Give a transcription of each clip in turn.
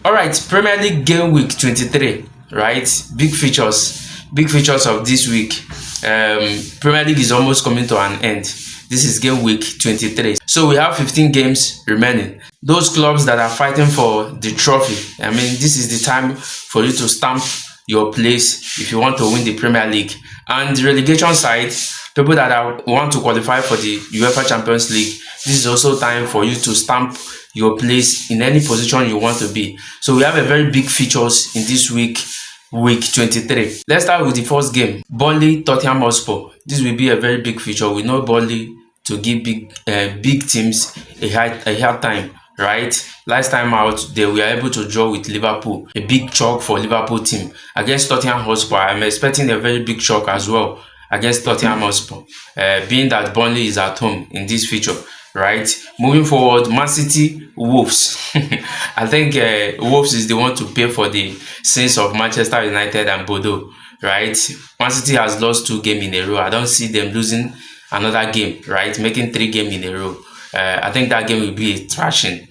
All right, Premier League game week 23, right? Big features of this week. Premier League is almost coming to an end. This is game week 23. So we have 15 games remaining. Those clubs that are fighting for the trophy, I mean, this is the time for you to stamp your place if you want to win the Premier League. And the relegation side, people that want to qualify for the UEFA Champions League, this is also time for you to stamp your place in any position you want to be. So we have a very big features in this week 23. Let's start with the first game. Burnley Tottenham Hotspur. This will be a very big feature. We know Burnley to give big teams a hard time, right? Last time out, they were able to draw with Liverpool, a big chalk for Liverpool team. Against Tottenham Hotspur, I'm expecting a very big chalk as well against Tottenham Hotspur, being that Burnley is at home in this feature, right? Moving forward, Man City Wolves. I think Wolves is the one to pay for the sins of Manchester United and Bordeaux, right? Man City has lost 2 games in a row. I don't see them losing another game, right? Making 3 games in a row. I think that game will be a thrashing.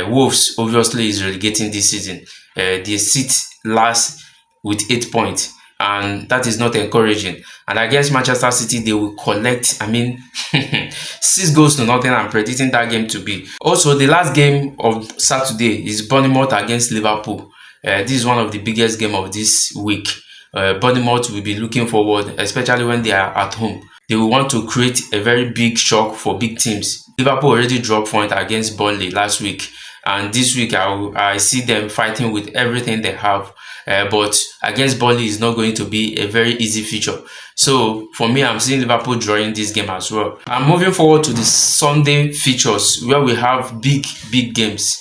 Wolves obviously is relegating this season. They sit last with 8 points, and that is not encouraging. And against Manchester City, they will collect, 6 goals to nothing. I'm predicting that game to be. Also, the last game of Saturday is Bournemouth against Liverpool. This is one of the biggest games of this week. Bournemouth will be looking forward, especially when they are at home. They will want to create a very big shock for big teams. Liverpool already dropped point against Burnley last week, and this week I see them fighting with everything they have. But against Burnley is not going to be a very easy feature. So for me, I'm seeing Liverpool drawing this game as well. I'm moving forward to the Sunday features where we have big games.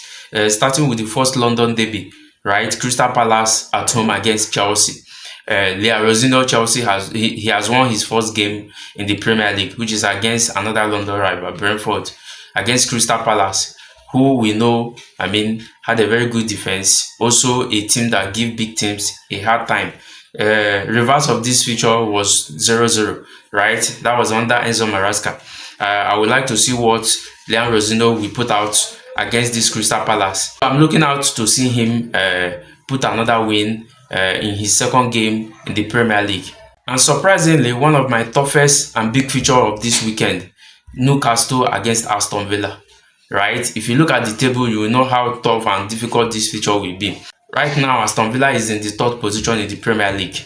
Starting with the first London derby, right? Crystal Palace at home against Chelsea. Lea Rosino Chelsea has won his first game in the Premier League, which is against another London rival, Brentford, against Crystal Palace, who we know, had a very good defense. Also a team that give big teams a hard time. Reverse of this feature was 0-0, right? That was under Enzo Maresca. I would like to see what Leon Rosino will put out against this Crystal Palace. I'm looking out to see him put another win in his second game in the Premier League. And surprisingly, one of my toughest and big feature of this weekend, Newcastle against Aston Villa, right? If you look at the table, you will know how tough and difficult this feature will be. Right now, Aston Villa is in the 3rd position in the Premier League.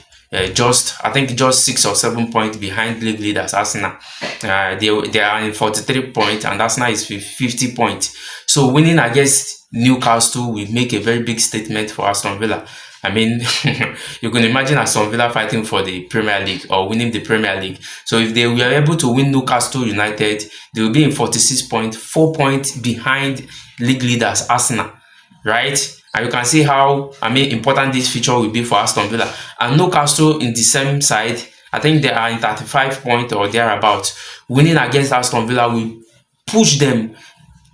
Just 6 or 7 points behind league leaders Arsenal. They are in 43 points and Arsenal is 50 points. So winning against Newcastle will make a very big statement for Aston Villa. You can imagine Aston Villa fighting for the Premier League or winning the Premier League. So if they were able to win Newcastle United, they will be in 46 points, 4 points behind league leaders Arsenal, right? And you can see how important this feature will be for Aston Villa. And Newcastle in the same side, I think they are in 35 points or thereabouts. Winning against Aston Villa will push them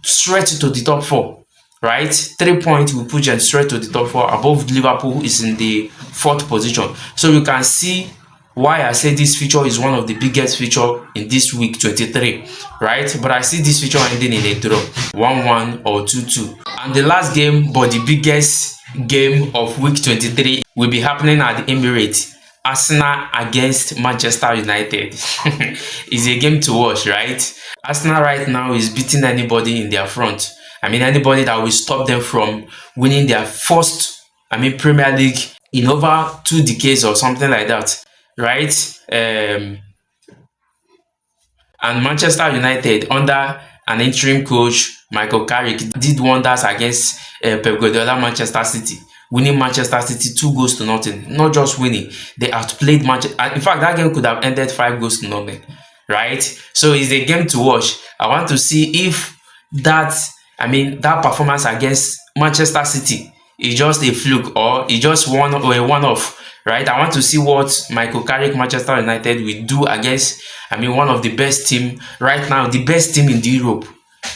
straight to the top 4. Right, 3 points will push them straight to the top 4 above Liverpool, who is in the 4th position. So you can see why I say this feature is one of the biggest feature in this week 23, right? But I see this feature ending in a draw, 1-1 or 2-2. And the last game, but the biggest game of week 23, will be happening at the Emirates. Arsenal against Manchester United. It's a game to watch, right? Arsenal right now is beating anybody in their front. Anybody that will stop them from winning their first, Premier League in over 2 decades or something like that, right? And Manchester United, under an interim coach, Michael Carrick, did wonders against Pep Guardiola Manchester City, winning Manchester City 2 goals to nothing. Not just winning, they outplayed Manchester. In fact, that game could have ended 5 goals to nothing, right? So it's a game to watch. I want to see if that performance against Manchester City is just a fluke or it's just a one-off, right? I want to see what Michael Carrick Manchester United will do against, one of the best team right now, the best team in Europe,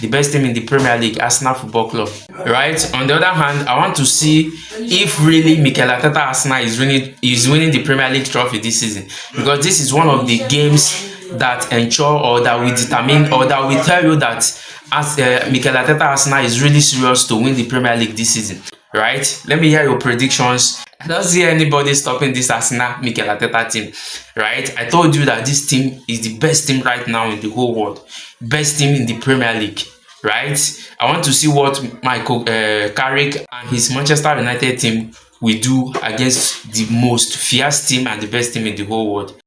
the best team in the Premier League, Arsenal Football Club, right? On the other hand, I want to see if really Mikel Arteta Arsenal is winning the Premier League trophy this season, because this is one of the games that ensure or that will determine or that will tell you that as Mikel Arteta Arsenal is really serious to win the Premier League this season, right? Let me hear your predictions. I don't see anybody stopping this Arsenal Mikel Arteta team, right? I told you that this team is the best team right now in the whole world, best team in the Premier League, right? I want to see what Michael Carrick and his Manchester United team will do against the most fierce team and the best team in the whole world.